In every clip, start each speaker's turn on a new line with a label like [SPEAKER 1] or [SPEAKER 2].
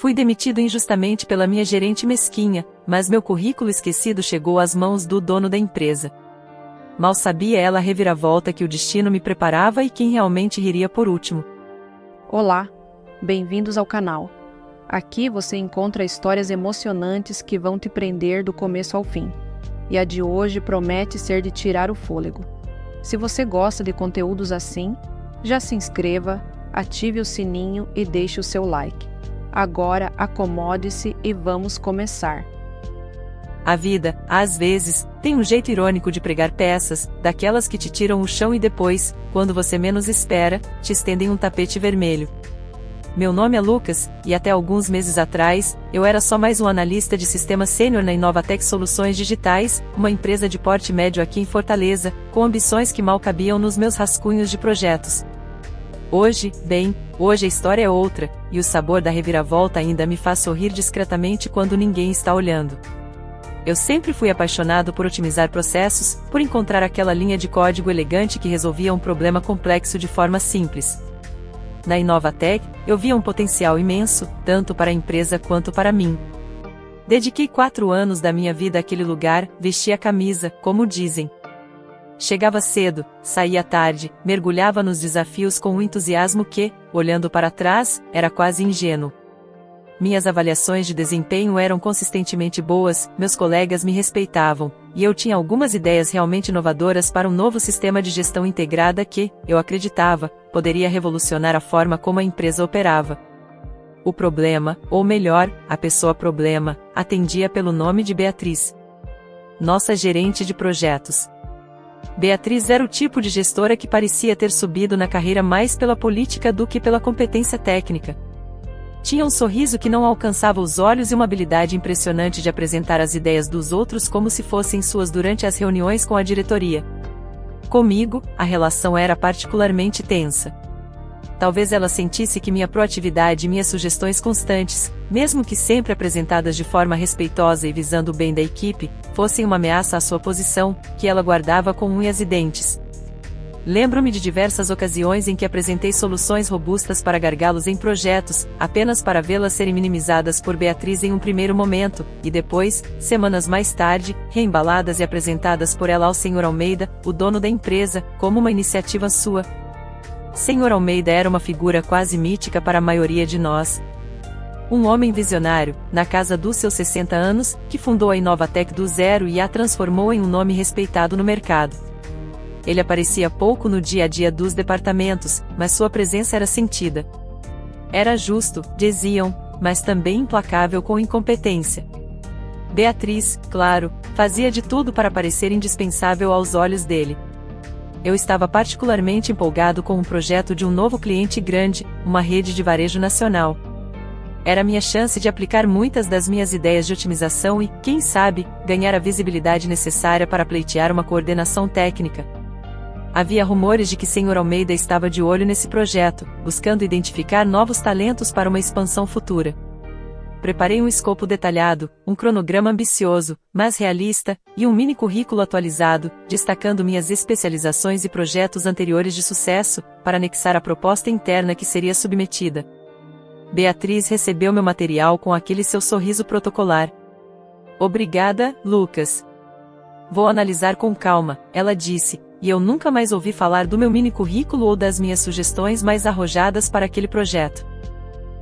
[SPEAKER 1] Fui demitido injustamente pela minha gerente mesquinha, mas meu currículo esquecido chegou às mãos do dono da empresa. Mal sabia ela a reviravolta que o destino me preparava e quem realmente riria por último.
[SPEAKER 2] Olá, bem-vindos ao canal. Aqui você encontra histórias emocionantes que vão te prender do começo ao fim. E a de hoje promete ser de tirar o fôlego. Se você gosta de conteúdos assim, já se inscreva, ative o sininho e deixe o seu like. Agora acomode-se e vamos começar.
[SPEAKER 1] A vida, às vezes, tem um jeito irônico de pregar peças, daquelas que te tiram o chão e depois, quando você menos espera, te estendem um tapete vermelho. Meu nome é Lucas, e até alguns meses atrás, eu era só mais um analista de sistema sênior na Inovatec Soluções Digitais, uma empresa de porte médio aqui em Fortaleza, com ambições que mal cabiam nos meus rascunhos de projetos. Hoje a história é outra, e o sabor da reviravolta ainda me faz sorrir discretamente quando ninguém está olhando. Eu sempre fui apaixonado por otimizar processos, por encontrar aquela linha de código elegante que resolvia um problema complexo de forma simples. Na Inovatec, eu via um potencial imenso, tanto para a empresa quanto para mim. Dediquei 4 anos da minha vida àquele lugar, vesti a camisa, como dizem. Chegava cedo, saía tarde, mergulhava nos desafios com um entusiasmo que, olhando para trás, era quase ingênuo. Minhas avaliações de desempenho eram consistentemente boas, meus colegas me respeitavam, e eu tinha algumas ideias realmente inovadoras para um novo sistema de gestão integrada que, eu acreditava, poderia revolucionar a forma como a empresa operava. O problema, ou melhor, a pessoa problema, atendia pelo nome de Beatriz. Nossa gerente de projetos. Beatriz era o tipo de gestora que parecia ter subido na carreira mais pela política do que pela competência técnica. Tinha um sorriso que não alcançava os olhos e uma habilidade impressionante de apresentar as ideias dos outros como se fossem suas durante as reuniões com a diretoria. Comigo, a relação era particularmente tensa. Talvez ela sentisse que minha proatividade e minhas sugestões constantes, mesmo que sempre apresentadas de forma respeitosa e visando o bem da equipe, fossem uma ameaça à sua posição, que ela guardava com unhas e dentes. Lembro-me de diversas ocasiões em que apresentei soluções robustas para gargalos em projetos, apenas para vê-las serem minimizadas por Beatriz em um primeiro momento, e depois, semanas mais tarde, reembaladas e apresentadas por ela ao Sr. Almeida, o dono da empresa, como uma iniciativa sua. Sr. Almeida era uma figura quase mítica para a maioria de nós. Um homem visionário, na casa dos seus 60 anos, que fundou a Inovatec do zero e a transformou em um nome respeitado no mercado. Ele aparecia pouco no dia a dia dos departamentos, mas sua presença era sentida. Era justo, diziam, mas também implacável com incompetência. Beatriz, claro, fazia de tudo para parecer indispensável aos olhos dele. Eu estava particularmente empolgado com um projeto de um novo cliente grande, uma rede de varejo nacional. Era minha chance de aplicar muitas das minhas ideias de otimização e, quem sabe, ganhar a visibilidade necessária para pleitear uma coordenação técnica. Havia rumores de que Sr. Almeida estava de olho nesse projeto, buscando identificar novos talentos para uma expansão futura. Preparei um escopo detalhado, um cronograma ambicioso, mas realista, e um mini currículo atualizado, destacando minhas especializações e projetos anteriores de sucesso, para anexar a proposta interna que seria submetida. Beatriz recebeu meu material com aquele seu sorriso protocolar. Obrigada, Lucas. Vou analisar com calma, ela disse, e eu nunca mais ouvi falar do meu mini currículo ou das minhas sugestões mais arrojadas para aquele projeto.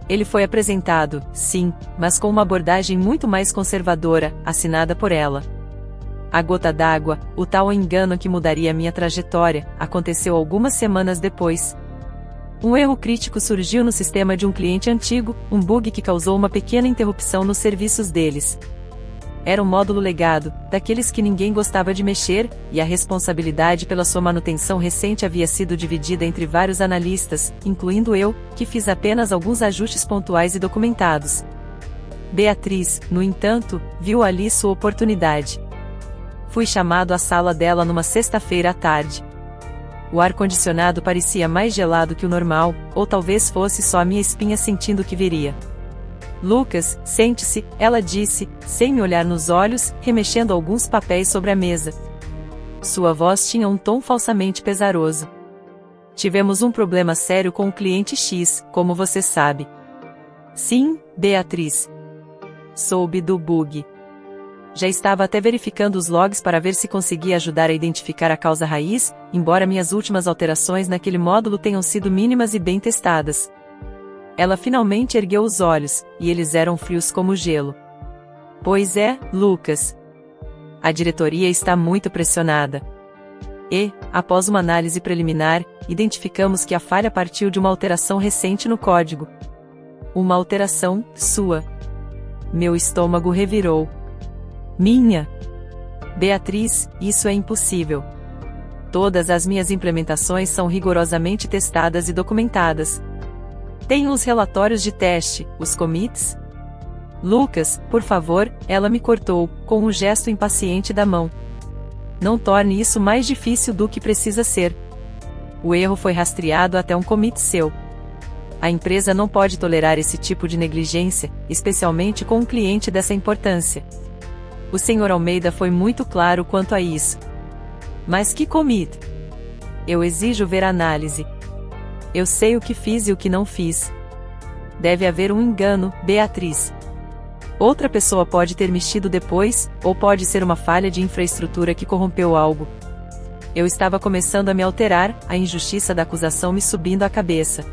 [SPEAKER 1] Ele foi apresentado, sim, mas com uma abordagem muito mais conservadora, assinada por ela. A gota d'água, o tal engano que mudaria minha trajetória, aconteceu algumas semanas depois. Um erro crítico surgiu no sistema de um cliente antigo, um bug que causou uma pequena interrupção nos serviços deles. Era um módulo legado, daqueles que ninguém gostava de mexer, e a responsabilidade pela sua manutenção recente havia sido dividida entre vários analistas, incluindo eu, que fiz apenas alguns ajustes pontuais e documentados. Beatriz, no entanto, viu ali sua oportunidade. Fui chamado à sala dela numa sexta-feira à tarde. O ar-condicionado parecia mais gelado que o normal, ou talvez fosse só a minha espinha sentindo o que viria. Lucas, sente-se, ela disse, sem me olhar nos olhos, remexendo alguns papéis sobre a mesa. Sua voz tinha um tom falsamente pesaroso. Tivemos um problema sério com o cliente X, como você sabe. Sim, Beatriz. Soube do bug. Já estava até verificando os logs para ver se conseguia ajudar a identificar a causa raiz, embora minhas últimas alterações naquele módulo tenham sido mínimas e bem testadas. Ela finalmente ergueu os olhos, e eles eram frios como gelo. Pois é, Lucas. A diretoria está muito pressionada. E, após uma análise preliminar, identificamos que a falha partiu de uma alteração recente no código. Uma alteração sua. Meu estômago revirou. Minha? Beatriz, isso é impossível. Todas as minhas implementações são rigorosamente testadas e documentadas. Tenho os relatórios de teste, os commits. Lucas, por favor, ela me cortou, com um gesto impaciente da mão. Não torne isso mais difícil do que precisa ser. O erro foi rastreado até um commit seu. A empresa não pode tolerar esse tipo de negligência, especialmente com um cliente dessa importância. O Sr. Almeida foi muito claro quanto a isso. Mas que commit? Eu exijo ver a análise. Eu sei o que fiz e o que não fiz. Deve haver um engano, Beatriz. Outra pessoa pode ter mexido depois, ou pode ser uma falha de infraestrutura que corrompeu algo. Eu estava começando a me alterar, a injustiça da acusação me subindo à cabeça.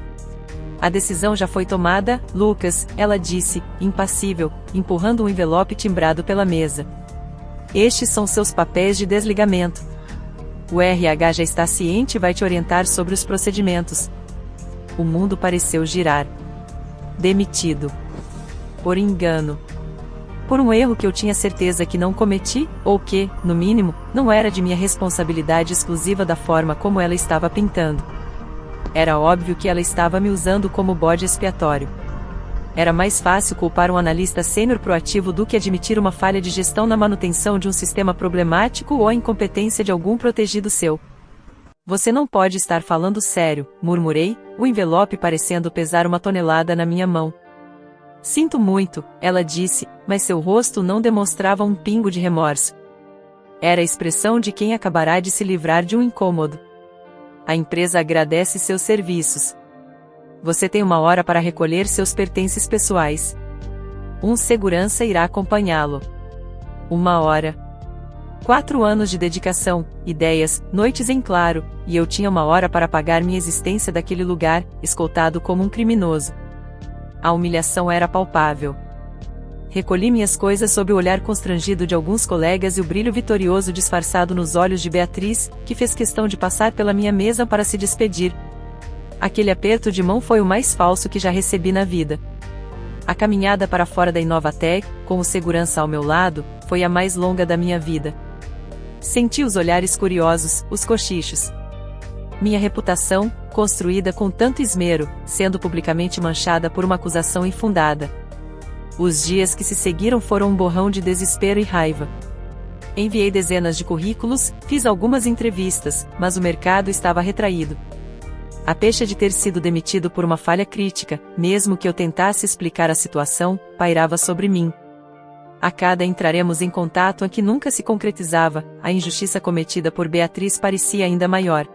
[SPEAKER 1] A decisão já foi tomada, Lucas, ela disse, impassível, empurrando um envelope timbrado pela mesa. Estes são seus papéis de desligamento. O RH já está ciente e vai te orientar sobre os procedimentos. O mundo pareceu girar. Demitido. Por engano. Por um erro que eu tinha certeza que não cometi, ou que, no mínimo, não era de minha responsabilidade exclusiva da forma como ela estava pintando. Era óbvio que ela estava me usando como bode expiatório. Era mais fácil culpar um analista sênior proativo do que admitir uma falha de gestão na manutenção de um sistema problemático ou a incompetência de algum protegido seu. Você não pode estar falando sério, murmurei, o envelope parecendo pesar 1 tonelada na minha mão. Sinto muito, ela disse, mas seu rosto não demonstrava um pingo de remorso. Era a expressão de quem acabará de se livrar de um incômodo. A empresa agradece seus serviços. Você tem 1 hora para recolher seus pertences pessoais. Um segurança irá acompanhá-lo. 1 hora. 4 anos de dedicação, ideias, noites em claro, e eu tinha 1 hora para pagar minha existência daquele lugar, escoltado como um criminoso. A humilhação era palpável. Recolhi minhas coisas sob o olhar constrangido de alguns colegas e o brilho vitorioso disfarçado nos olhos de Beatriz, que fez questão de passar pela minha mesa para se despedir. Aquele aperto de mão foi o mais falso que já recebi na vida. A caminhada para fora da Inovatec, com o segurança ao meu lado, foi a mais longa da minha vida. Senti os olhares curiosos, os cochichos. Minha reputação, construída com tanto esmero, sendo publicamente manchada por uma acusação infundada. Os dias que se seguiram foram um borrão de desespero e raiva. Enviei dezenas de currículos, fiz algumas entrevistas, mas o mercado estava retraído. A pecha de ter sido demitido por uma falha crítica, mesmo que eu tentasse explicar a situação, pairava sobre mim. A cada entraremos em contato a que nunca se concretizava, a injustiça cometida por Beatriz parecia ainda maior.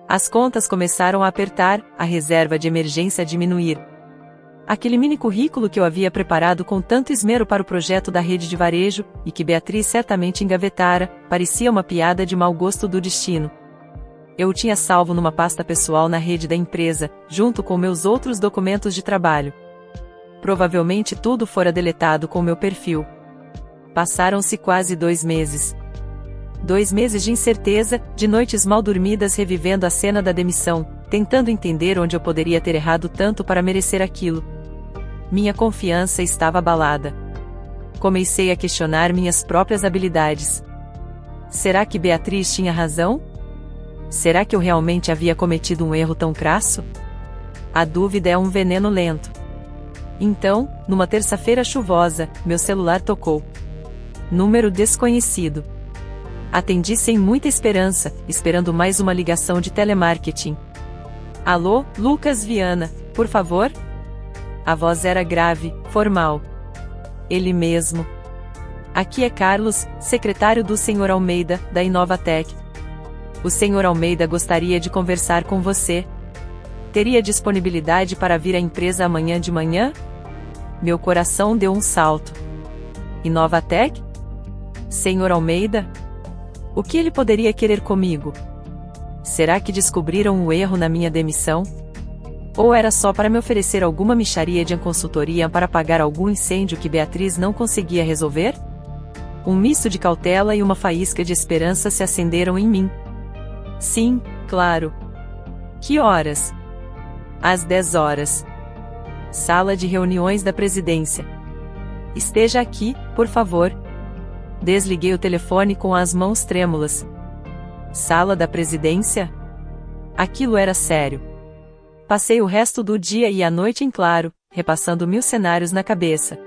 [SPEAKER 1] As contas começaram a apertar, a reserva de emergência a diminuir. Aquele mini currículo que eu havia preparado com tanto esmero para o projeto da rede de varejo, e que Beatriz certamente engavetara, parecia uma piada de mau gosto do destino. Eu o tinha salvo numa pasta pessoal na rede da empresa, junto com meus outros documentos de trabalho. Provavelmente tudo fora deletado com meu perfil. Passaram-se quase 2 meses. 2 meses de incerteza, de noites mal dormidas revivendo a cena da demissão, tentando entender onde eu poderia ter errado tanto para merecer aquilo. Minha confiança estava abalada. Comecei a questionar minhas próprias habilidades. Será que Beatriz tinha razão? Será que eu realmente havia cometido um erro tão crasso? A dúvida é um veneno lento. Então, numa terça-feira chuvosa, meu celular tocou. Número desconhecido. Atendi sem muita esperança, esperando mais uma ligação de telemarketing. Alô, Lucas Viana, por favor? A voz era grave, formal. Ele mesmo. Aqui é Carlos, secretário do Sr. Almeida, da Inovatec. O Sr. Almeida gostaria de conversar com você. Teria disponibilidade para vir à empresa amanhã de manhã? Meu coração deu um salto. Inovatec? Senhor Almeida? O que ele poderia querer comigo? Será que descobriram um erro na minha demissão? Ou era só para me oferecer alguma mixaria de consultoria para apagar algum incêndio que Beatriz não conseguia resolver? Um misto de cautela e uma faísca de esperança se acenderam em mim. Sim, claro. Que horas? Às 10 horas. Sala de reuniões da presidência. Esteja aqui, por favor. Desliguei o telefone com as mãos trêmulas. Sala da presidência? Aquilo era sério. Passei o resto do dia e a noite em claro, repassando 1000 cenários na cabeça.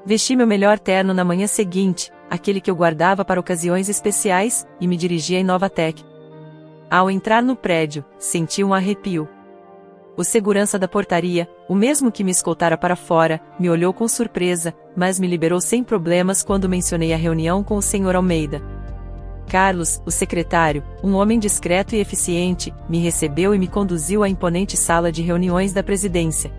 [SPEAKER 1] Vesti meu melhor terno na manhã seguinte, aquele que eu guardava para ocasiões especiais, e me dirigi à Inovatec. Ao entrar no prédio, senti um arrepio. O segurança da portaria, o mesmo que me escoltara para fora, me olhou com surpresa, mas me liberou sem problemas quando mencionei a reunião com o Sr. Almeida. Carlos, o secretário, um homem discreto e eficiente, me recebeu e me conduziu à imponente sala de reuniões da presidência.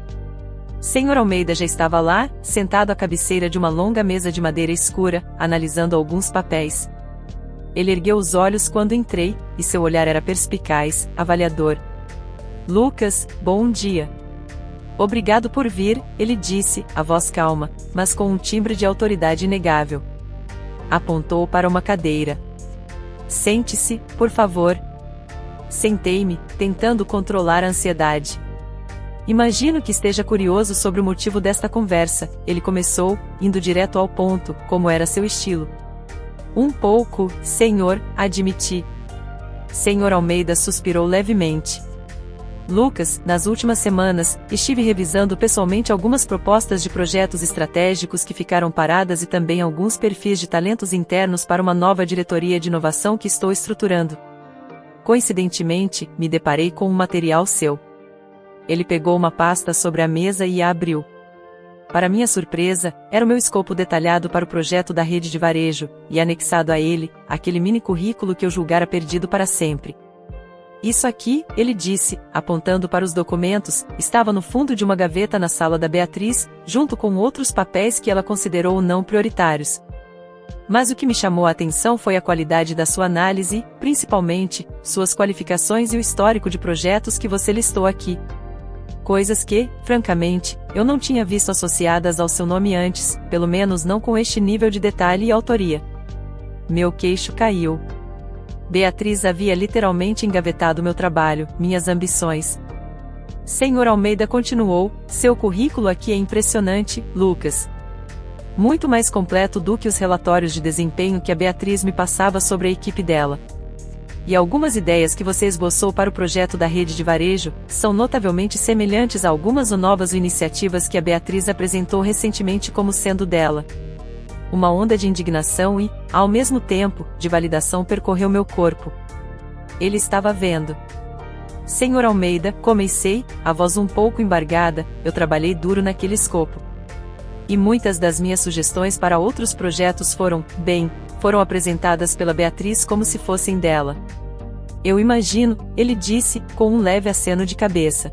[SPEAKER 1] Sr. Almeida já estava lá, sentado à cabeceira de uma longa mesa de madeira escura, analisando alguns papéis. Ele ergueu os olhos quando entrei, e seu olhar era perspicaz, avaliador. Lucas, bom dia. Obrigado por vir, ele disse, a voz calma, mas com um timbre de autoridade inegável. Apontou para uma cadeira. Sente-se, por favor. Sentei-me, tentando controlar a ansiedade. Imagino que esteja curioso sobre o motivo desta conversa, ele começou, indo direto ao ponto, como era seu estilo. Um pouco, senhor, admiti. Sr. Almeida suspirou levemente. Lucas, nas últimas semanas, estive revisando pessoalmente algumas propostas de projetos estratégicos que ficaram paradas e também alguns perfis de talentos internos para uma nova diretoria de inovação que estou estruturando. Coincidentemente, me deparei com um material seu. Ele pegou uma pasta sobre a mesa e a abriu. Para minha surpresa, era o meu escopo detalhado para o projeto da rede de varejo, e anexado a ele, aquele mini currículo que eu julgara perdido para sempre. Isso aqui, ele disse, apontando para os documentos, estava no fundo de uma gaveta na sala da Beatriz, junto com outros papéis que ela considerou não prioritários. Mas o que me chamou a atenção foi a qualidade da sua análise, principalmente, suas qualificações e o histórico de projetos que você listou aqui. Coisas que, francamente, eu não tinha visto associadas ao seu nome antes, pelo menos não com este nível de detalhe e autoria. Meu queixo caiu. Beatriz havia literalmente engavetado meu trabalho, minhas ambições. Sr. Almeida continuou, seu currículo aqui é impressionante, Lucas. Muito mais completo do que os relatórios de desempenho que a Beatriz me passava sobre a equipe dela. E algumas ideias que você esboçou para o projeto da rede de varejo, são notavelmente semelhantes a algumas ou novas iniciativas que a Beatriz apresentou recentemente como sendo dela. Uma onda de indignação e, ao mesmo tempo, de validação percorreu meu corpo. Ele estava vendo. Sr. Almeida, comecei, a voz um pouco embargada, eu trabalhei duro naquele escopo. E muitas das minhas sugestões para outros projetos foram apresentadas pela Beatriz como se fossem dela. Eu imagino, ele disse, com um leve aceno de cabeça.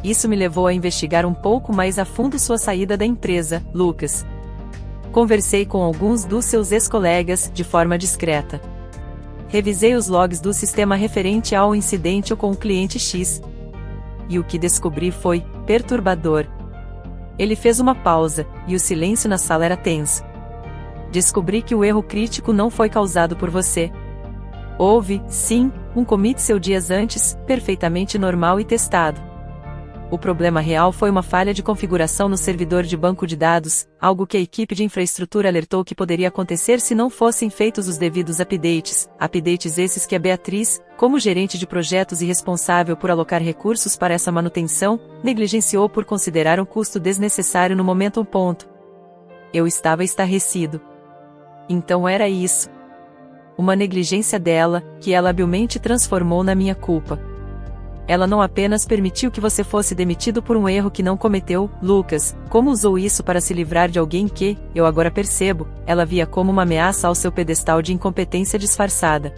[SPEAKER 1] Isso me levou a investigar um pouco mais a fundo sua saída da empresa, Lucas. Conversei com alguns dos seus ex-colegas, de forma discreta. Revisei os logs do sistema referente ao incidente com o cliente X. E o que descobri foi perturbador. Ele fez uma pausa, e o silêncio na sala era tenso. Descobri que o erro crítico não foi causado por você. Houve, sim, um commit seu dias antes, perfeitamente normal e testado. O problema real foi uma falha de configuração no servidor de banco de dados, algo que a equipe de infraestrutura alertou que poderia acontecer se não fossem feitos os devidos updates esses que a Beatriz, como gerente de projetos e responsável por alocar recursos para essa manutenção, negligenciou por considerar um custo desnecessário no momento. Eu estava estarrecido. Então era isso. Uma negligência dela, que ela habilmente transformou na minha culpa. Ela não apenas permitiu que você fosse demitido por um erro que não cometeu, Lucas, como usou isso para se livrar de alguém que, eu agora percebo, ela via como uma ameaça ao seu pedestal de incompetência disfarçada.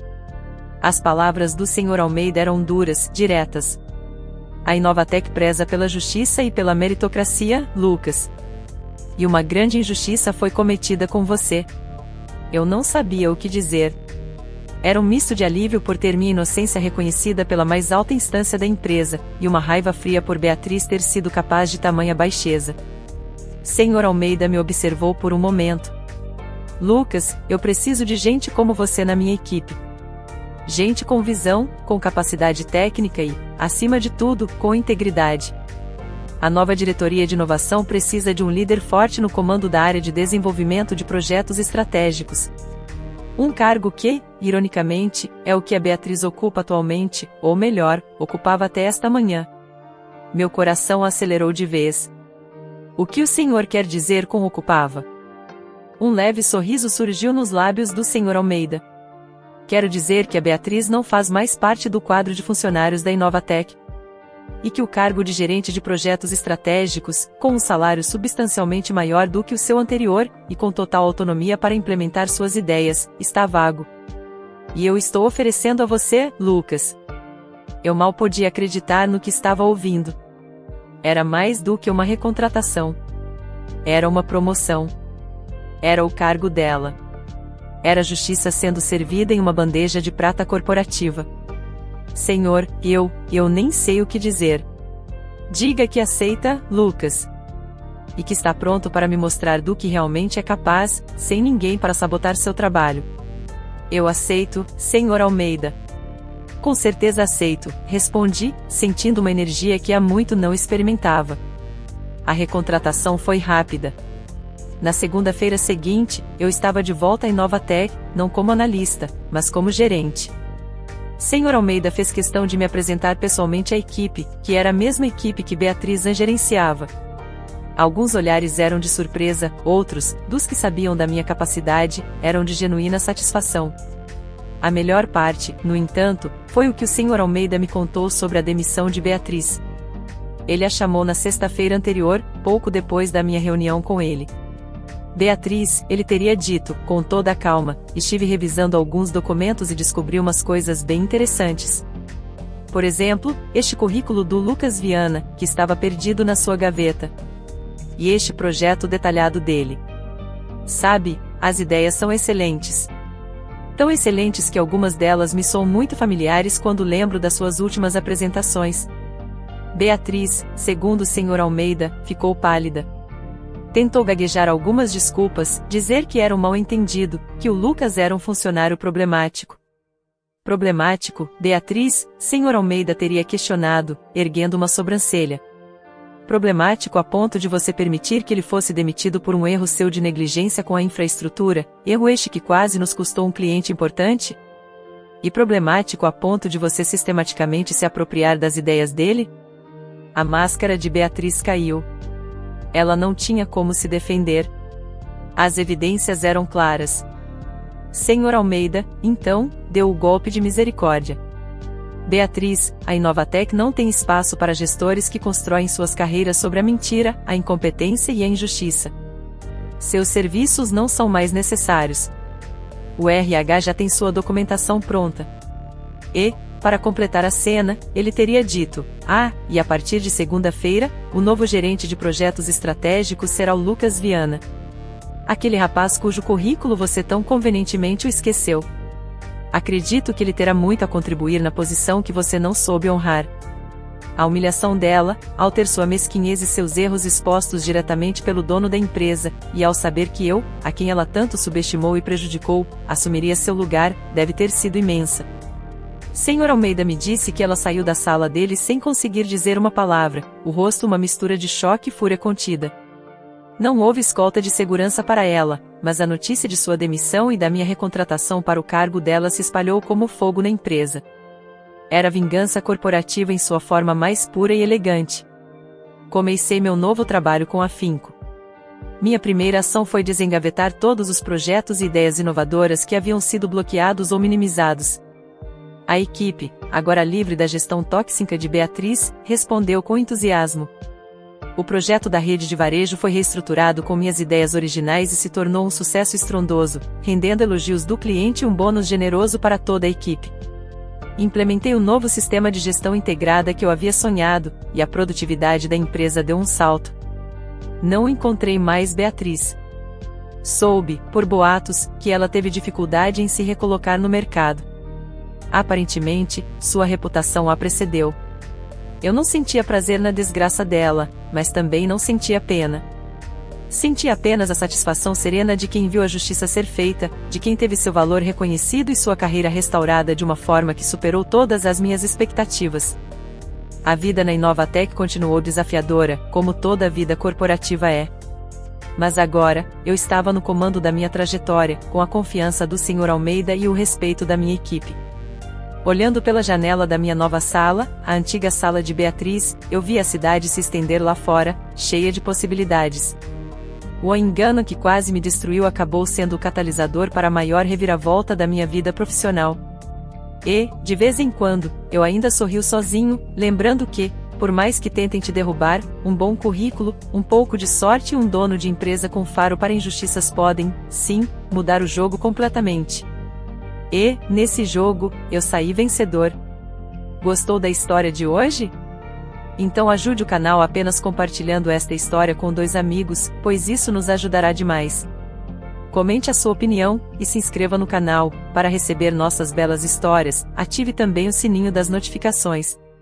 [SPEAKER 1] As palavras do Sr. Almeida eram duras, diretas. A Inovatec preza pela justiça e pela meritocracia, Lucas. e uma grande injustiça foi cometida com você. Eu não sabia o que dizer. Era um misto de alívio por ter minha inocência reconhecida pela mais alta instância da empresa, e uma raiva fria por Beatriz ter sido capaz de tamanha baixeza. Sr. Almeida me observou por um momento. Lucas, eu preciso de gente como você na minha equipe. Gente com visão, com capacidade técnica e, acima de tudo, com integridade. A nova diretoria de inovação precisa de um líder forte no comando da área de desenvolvimento de projetos estratégicos. Um cargo que, ironicamente, é o que a Beatriz ocupa atualmente, ou melhor, ocupava até esta manhã. Meu coração acelerou de vez. O que o senhor quer dizer com ocupava? Um leve sorriso surgiu nos lábios do Sr. Almeida. Quero dizer que a Beatriz não faz mais parte do quadro de funcionários da Inovatec. E que o cargo de gerente de projetos estratégicos, com um salário substancialmente maior do que o seu anterior, e com total autonomia para implementar suas ideias, está vago. E eu estou oferecendo a você, Lucas. Eu mal podia acreditar no que estava ouvindo. Era mais do que uma recontratação. Era uma promoção. Era o cargo dela. Era a justiça sendo servida em uma bandeja de prata corporativa. Senhor, eu nem sei o que dizer. Diga que aceita, Lucas. E que está pronto para me mostrar do que realmente é capaz, sem ninguém para sabotar seu trabalho. Eu aceito, Sr. Almeida. Com certeza aceito, respondi, sentindo uma energia que há muito não experimentava. A recontratação foi rápida. Na segunda-feira seguinte, eu estava de volta em Inovatec, não como analista, mas como gerente. Sr. Almeida fez questão de me apresentar pessoalmente à equipe, que era a mesma equipe que Beatriz gerenciava. Alguns olhares eram de surpresa, outros, dos que sabiam da minha capacidade, eram de genuína satisfação. A melhor parte, no entanto, foi o que o Sr. Almeida me contou sobre a demissão de Beatriz. Ele a chamou na sexta-feira anterior, pouco depois da minha reunião com ele. Beatriz, ele teria dito, com toda a calma, estive revisando alguns documentos e descobri umas coisas bem interessantes. Por exemplo, este currículo do Lucas Viana, que estava perdido na sua gaveta. E este projeto detalhado dele. Sabe, as ideias são excelentes. Tão excelentes que algumas delas me são muito familiares quando lembro das suas últimas apresentações. Beatriz, segundo o Sr. Almeida, ficou pálida. Tentou gaguejar algumas desculpas, dizer que era um mal-entendido, que o Lucas era um funcionário problemático. Problemático, Beatriz, Sr. Almeida teria questionado, erguendo uma sobrancelha. Problemático a ponto de você permitir que ele fosse demitido por um erro seu de negligência com a infraestrutura, erro este que quase nos custou um cliente importante? E problemático a ponto de você sistematicamente se apropriar das ideias dele? A máscara de Beatriz caiu. Ela não tinha como se defender. As evidências eram claras. Sr. Almeida, então, deu o golpe de misericórdia. Beatriz, a Inovatec não tem espaço para gestores que constroem suas carreiras sobre a mentira, a incompetência e a injustiça. Seus serviços não são mais necessários. O RH já tem sua documentação pronta. E, para completar a cena, ele teria dito, e a partir de segunda-feira, o novo gerente de projetos estratégicos será o Lucas Viana. Aquele rapaz cujo currículo você tão convenientemente o esqueceu. Acredito que ele terá muito a contribuir na posição que você não soube honrar. A humilhação dela, ao ter sua mesquinhez e seus erros expostos diretamente pelo dono da empresa, e ao saber que eu, a quem ela tanto subestimou e prejudicou, assumiria seu lugar, deve ter sido imensa. Sr. Almeida me disse que ela saiu da sala dele sem conseguir dizer uma palavra, o rosto uma mistura de choque e fúria contida. Não houve escolta de segurança para ela, mas a notícia de sua demissão e da minha recontratação para o cargo dela se espalhou como fogo na empresa. Era vingança corporativa em sua forma mais pura e elegante. Comecei meu novo trabalho com afinco. Minha primeira ação foi desengavetar todos os projetos e ideias inovadoras que haviam sido bloqueados ou minimizados. A equipe, agora livre da gestão tóxica de Beatriz, respondeu com entusiasmo. O projeto da rede de varejo foi reestruturado com minhas ideias originais e se tornou um sucesso estrondoso, rendendo elogios do cliente e um bônus generoso para toda a equipe. Implementei o novo sistema de gestão integrada que eu havia sonhado, e a produtividade da empresa deu um salto. Não encontrei mais Beatriz. Soube, por boatos, que ela teve dificuldade em se recolocar no mercado. Aparentemente, sua reputação a precedeu. Eu não sentia prazer na desgraça dela, mas também não sentia pena. Senti apenas a satisfação serena de quem viu a justiça ser feita, de quem teve seu valor reconhecido e sua carreira restaurada de uma forma que superou todas as minhas expectativas. A vida na Inovatec continuou desafiadora, como toda a vida corporativa é. Mas agora, eu estava no comando da minha trajetória, com a confiança do Sr. Almeida e o respeito da minha equipe. Olhando pela janela da minha nova sala, a antiga sala de Beatriz, eu vi a cidade se estender lá fora, cheia de possibilidades. O engano que quase me destruiu acabou sendo o catalisador para a maior reviravolta da minha vida profissional. E, de vez em quando, eu ainda sorrio sozinho, lembrando que, por mais que tentem te derrubar, um bom currículo, um pouco de sorte e um dono de empresa com faro para injustiças podem, sim, mudar o jogo completamente. E, nesse jogo, eu saí vencedor. Gostou da história de hoje? Então ajude o canal apenas compartilhando esta história com 2 amigos, pois isso nos ajudará demais. Comente a sua opinião, e se inscreva no canal, para receber nossas belas histórias. Ative também o sininho das notificações.